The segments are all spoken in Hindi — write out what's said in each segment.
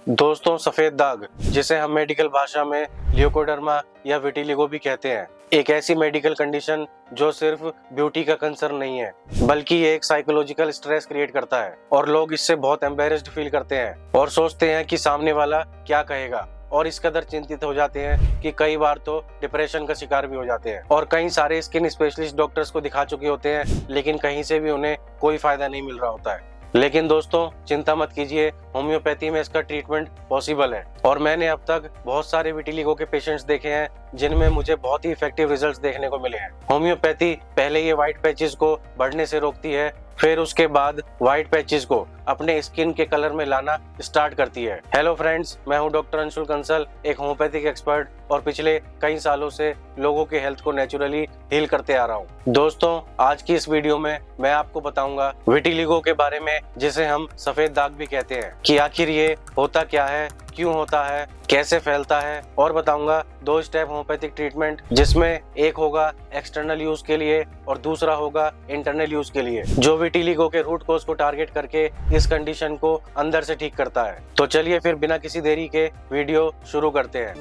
दोस्तों, सफेद दाग, जिसे हम मेडिकल भाषा में ल्यूकोडर्मा या विटिलिगो भी कहते हैं, एक ऐसी मेडिकल कंडीशन जो सिर्फ ब्यूटी का कंसर्न नहीं है, बल्कि ये एक साइकोलॉजिकल स्ट्रेस क्रिएट करता है और लोग इससे बहुत एम्बेरेस्ड फील करते हैं और सोचते हैं कि सामने वाला क्या कहेगा, और इस कदर चिंतित हो जाते हैं कि कई बार तो डिप्रेशन का शिकार भी हो जाते हैं। और कई सारे स्किन स्पेशलिस्ट डॉक्टर्स को दिखा चुके होते हैं, लेकिन कहीं से भी उन्हें कोई फायदा नहीं मिल रहा होता है। लेकिन दोस्तों, चिंता मत कीजिए, होम्योपैथी में इसका ट्रीटमेंट पॉसिबल है और मैंने अब तक बहुत सारे विटिलिगो के पेशेंट्स देखे हैं जिनमें मुझे बहुत ही इफेक्टिव रिजल्ट्स देखने को मिले हैं। होम्योपैथी पहले ये व्हाइट पैचेस को बढ़ने से रोकती है, फिर उसके बाद व्हाइट पैचेस को अपने स्किन के कलर में लाना स्टार्ट करती है। हेलो फ्रेंड्स, मैं हूं डॉक्टर अंशुल कंसल, एक होम्योपैथिक एक्सपर्ट, और पिछले कई सालों से लोगों के हेल्थ को नेचुरली हील करते आ रहा हूं। दोस्तों, आज की इस वीडियो में मैं आपको बताऊंगा विटिलिगो के बारे में, जिसे हम सफेद दाग भी कहते हैं, कि आखिर ये होता क्या है, क्यों होता है, कैसे फैलता है, और बताऊंगा 2 स्टेप होम्योपैथिक ट्रीटमेंट, जिसमें एक होगा एक्सटर्नल यूज के लिए और दूसरा होगा इंटरनल यूज के लिए, जो विटिलिगो के रूट कॉज को टारगेट करके इस कंडीशन को अंदर से ठीक करता है। तो चलिए फिर बिना किसी देरी के वीडियो शुरू करते हैं।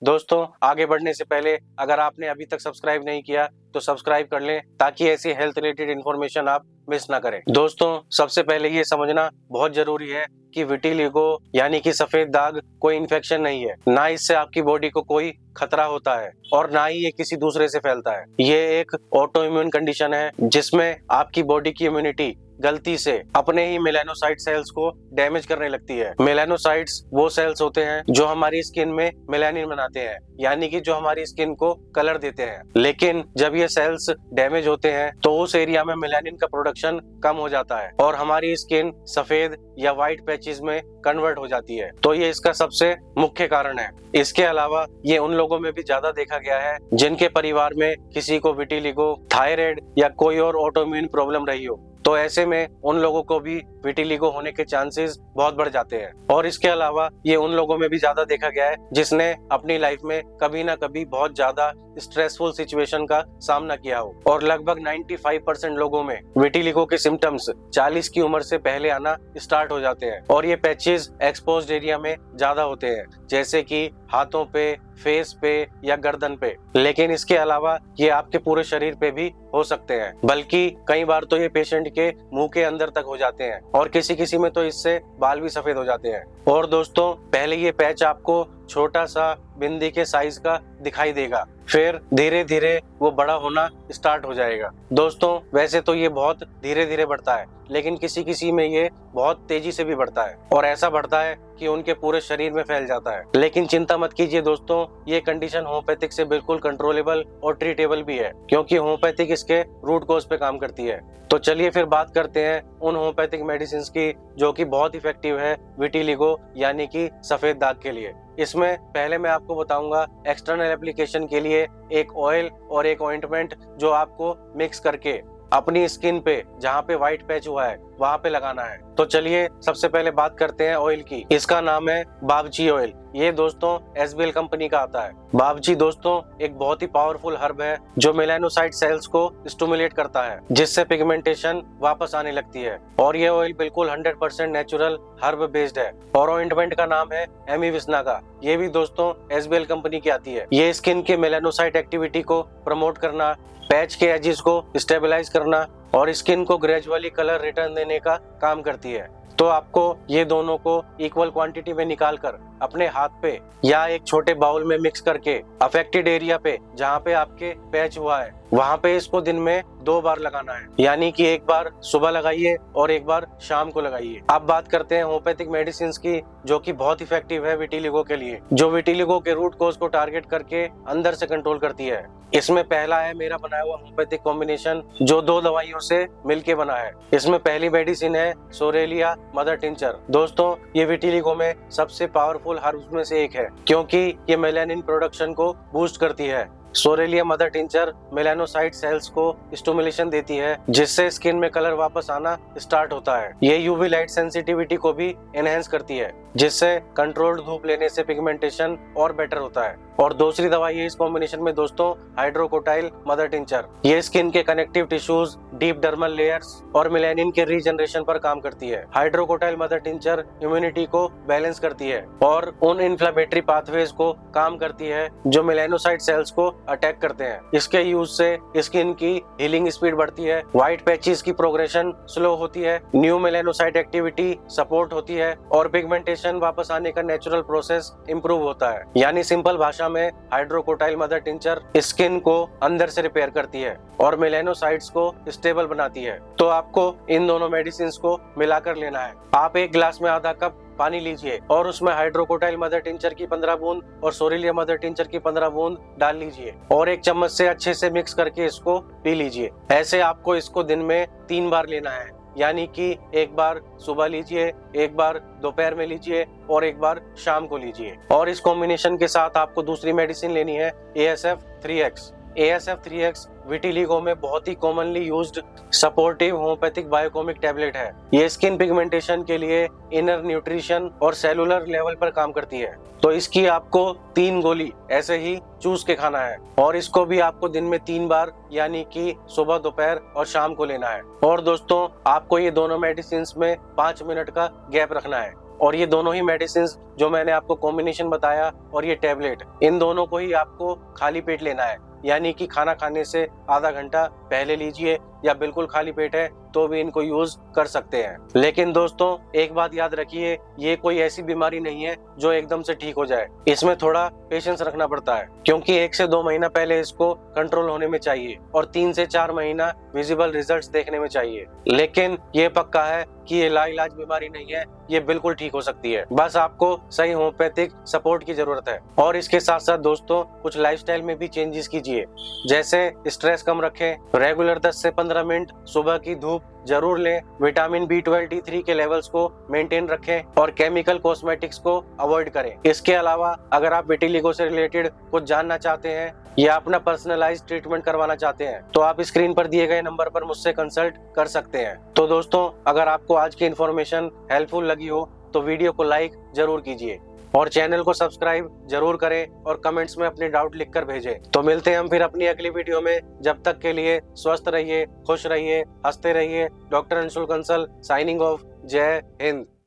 दोस्तों, आगे बढ़ने से पहले अगर आपने अभी तक सब्सक्राइब नहीं किया तो सब्सक्राइब कर लें, ताकि ऐसी हेल्थ रिलेटेड इन्फॉर्मेशन आप मिस ना करें। दोस्तों, सबसे पहले ये समझना बहुत जरूरी है कि विटिलिगो यानी कि सफेद दाग कोई इन्फेक्शन नहीं है, ना इससे आपकी बॉडी को कोई खतरा होता है और ना ही ये किसी दूसरे से फैलता है। ये एक ऑटो इम्यून कंडीशन है जिसमें आपकी बॉडी की इम्यूनिटी गलती से अपने ही मेलानोसाइट सेल्स को डैमेज करने लगती है। मेलानोसाइट्स वो सेल्स होते हैं जो हमारी स्किन में मेलानिन बनाते हैं, यानी कि जो हमारी स्किन को कलर देते हैं। लेकिन जब ये सेल्स डैमेज होते हैं तो उस एरिया में मेलानिन का प्रोडक्शन कम हो जाता है और हमारी स्किन सफेद या व्हाइट पैचेस में कन्वर्ट हो जाती है। तो ये इसका सबसे मुख्य कारण है। इसके अलावा ये उन लोगों में भी ज्यादा देखा गया है जिनके परिवार में किसी को विटिलिगो, थायराइड या कोई और ऑटोइम्यून प्रॉब्लम रही हो, तो ऐसे में उन लोगों को भी विटिलिगो होने के चांसेस बहुत बढ़ जाते हैं। और इसके अलावा ये उन लोगों में भी ज्यादा देखा गया है जिसने अपनी लाइफ में कभी ना कभी बहुत ज्यादा स्ट्रेसफुल सिचुएशन का सामना किया हो, और लगभग 95% लोगों में विटिलिगो के सिम्टम्स 40 की उम्र से पहले आना स्टार्ट हो जाते हैं। और ये पैचेस एक्सपोज्ड एरिया में ज्यादा होते हैं, जैसे कि हाथों पे, फेस पे या गर्दन पे। लेकिन इसके अलावा ये आपके पूरे शरीर पे भी हो सकते हैं, बल्कि कई बार तो ये पेशेंट के मुंह के अंदर तक हो जाते हैं और किसी में तो इससे बाल भी सफेद हो जाते हैं। और दोस्तों, पहले ये पैच आपको छोटा सा बिंदी के साइज का दिखाई देगा, फिर धीरे धीरे वो बड़ा होना स्टार्ट हो जाएगा। दोस्तों, वैसे तो ये बहुत धीरे धीरे बढ़ता है, लेकिन किसी में ये बहुत तेजी से भी बढ़ता है और ऐसा बढ़ता है कि उनके पूरे शरीर में फैल जाता है। लेकिन चिंता मत कीजिए दोस्तों, ये कंडीशन होम्योपैथिक से बिल्कुल कंट्रोलेबल और ट्रीटेबल भी है, क्योंकि होम्योपैथिक इसके रूट कॉज पे काम करती है। तो चलिए फिर बात करते हैं उन होम्योपैथिक मेडिसिन की जो कि बहुत इफेक्टिव है विटिलिगो यानी कि सफेद दाग के लिए। इसमें पहले मैं आपको बताऊंगा एक्सटर्नल एप्लीकेशन के लिए एक ऑयल और एक ऑइंटमेंट जो आपको मिक्स करके अपनी स्किन पे जहाँ पे व्हाइट पैच हुआ है वहाँ पे लगाना है। तो चलिए सबसे पहले बात करते हैं ऑयल की। इसका नाम है बाबची ऑयल। ये दोस्तों एसबीएल कंपनी का आता है। बाबची दोस्तों एक बहुत ही पावरफुल हर्ब है जो मेलानोसाइट सेल्स को स्टिमुलेट करता है, जिससे पिगमेंटेशन वापस आने लगती है। और ये ऑयल बिल्कुल 100% नेचुरल हर्ब बेस्ड है। और ऑइंटमेंट का नाम है एमीविस्ना का। ये भी दोस्तों एसबीएल कंपनी की आती है। ये स्किन के मेलानोसाइट एक्टिविटी को प्रमोट करना, पैच के एजेस को स्टेबलाइज करना और स्किन को ग्रेजुअली कलर रिटर्न देने का काम करती है। तो आपको ये दोनों को इक्वल क्वांटिटी में निकालकर अपने हाथ पे या एक छोटे बाउल में मिक्स करके अफेक्टेड एरिया पे जहाँ पे आपके पैच हुआ है वहाँ पे इसको दिन में 2 बार लगाना है, यानी कि एक बार सुबह लगाइए और एक बार शाम को लगाइए। अब बात करते हैं होम्योपैथिक मेडिसिन की जो कि बहुत इफेक्टिव है विटिलिगो के लिए, जो विटिलिगो के रूट कॉज को टारगेट करके अंदर से कंट्रोल करती है। इसमें पहला है मेरा बनाया हुआ होम्योपैथिक कॉम्बिनेशन जो 2 दवाइयों से मिलके बना है। इसमें पहली मेडिसिन है सोरेलिया मदर टिंचर। दोस्तों, ये विटिलिगो में सबसे पावरफुल हर्ब्स में से एक है, क्योंकि ये मेलानिन प्रोडक्शन को बूस्ट करती है। Psoralea mother tincture melanocyte cells को स्टिमुलेशन देती है, जिससे स्किन में कलर वापस आना स्टार्ट होता है। ये यूवी लाइट सेंसिटिविटी को भी एनहेंस करती है, जिससे कंट्रोल्ड धूप लेने से पिगमेंटेशन और बेटर होता है। और दूसरी दवाई है इस कॉम्बिनेशन में दोस्तों, हाइड्रोकोटाइल मदर टिंचर। ये स्किन के connective tissues, deep dermal layers और मेलानिन के रीजनरेशन पर काम करती है। हाइड्रोकोटाइल मदर टिंचर इम्यूनिटी को बैलेंस करती है और उन इन्फ्लेमेटरी पाथवेज को काम करती है जो मेलानोसाइट सेल्स को अटैक करते हैं। इसके यूज से स्किन की हीलिंग स्पीड बढ़ती है, व्हाइट पैचेस की प्रोग्रेशन स्लो होती है, न्यू मेलानोसाइट एक्टिविटी सपोर्ट होती है और पिगमेंटेशन वापस आने का नेचुरल प्रोसेस इंप्रूव होता है। यानी सिंपल भाषा में हाइड्रोकोटाइल मदर टिंचर स्किन को अंदर से रिपेयर करती है और मेलानोसाइट्स को स्टेबल बनाती है। तो आपको इन दोनों मेडिसिन को मिलाकर लेना है। आप एक ग्लास में आधा कप पानी लीजिए और उसमें हाइड्रोकोटाइल मदर टिंचर की 15 बूंद और सोरेलिया मदर टिंचर की 15 बूंद डाल लीजिए और एक चम्मच से अच्छे से मिक्स करके इसको पी लीजिए। ऐसे आपको इसको दिन में 3 बार लेना है, यानी कि एक बार सुबह लीजिए, एक बार दोपहर में लीजिए और एक बार शाम को लीजिए। और इस कॉम्बिनेशन के साथ आपको दूसरी मेडिसिन लेनी है ASF-3X। ASF-3X विटिलिगो में बहुत ही commonly used supportive homoeopathic biochemic tablet है। ये स्किन पिगमेंटेशन के लिए इनर न्यूट्रिशन और सेलुलर लेवल पर काम करती है। तो इसकी आपको 3 गोली ऐसे ही चूस के खाना है और इसको भी आपको दिन में 3 बार, यानी कि सुबह, दोपहर और शाम को लेना है। और दोस्तों, आपको ये दोनों मेडिसिन में 5 मिनट का गैप रखना है और ये दोनों ही मेडिसिन जो मैंने आपको कॉम्बिनेशन बताया और ये टैबलेट, इन दोनों को ही आपको खाली पेट लेना है, यानी कि खाना खाने से आधा घंटा पहले लीजिए या बिल्कुल खाली पेट है तो भी इनको यूज कर सकते हैं। लेकिन दोस्तों, एक बात याद रखिए, ये कोई ऐसी बीमारी नहीं है जो एकदम से ठीक हो जाए। इसमें थोड़ा पेशेंस रखना पड़ता है, क्योंकि 1 से 2 महीना पहले इसको कंट्रोल होने में चाहिए और 3 से 4 महीना विजिबल रिजल्ट्स देखने में चाहिए। लेकिन ये पक्का है कि ये लाइलाज बीमारी नहीं है, ये बिल्कुल ठीक हो सकती है। बस आपको सही होम्योपैथिक सपोर्ट की जरूरत है। और इसके साथ साथ दोस्तों, कुछ लाइफस्टाइल में भी चेंजेस कीजिए, जैसे स्ट्रेस कम रखें, रेगुलर 10 से 15 मिनट सुबह की धूप जरूर लें, विटामिन B12, D3 के लेवल्स को मेंटेन रखें और केमिकल कॉस्मेटिक्स को अवॉइड करें। इसके अलावा अगर आप विटिलिगो से रिलेटेड कुछ जानना चाहते हैं या अपना पर्सनलाइज्ड ट्रीटमेंट करवाना चाहते हैं तो आप स्क्रीन पर दिए गए नंबर पर मुझसे कंसल्ट कर सकते हैं। तो दोस्तों, अगर आपको आज की इन्फॉर्मेशन हेल्पफुल लगी हो तो वीडियो को लाइक जरूर कीजिए और चैनल को सब्सक्राइब जरूर करें और कमेंट्स में अपने डाउट लिखकर भेजें। तो मिलते हैं हम फिर अपनी अगली वीडियो में। जब तक के लिए स्वस्थ रहिए, खुश रहिए, हंसते रहिए। Doctor Anshul Kansal signing off. जय हिंद।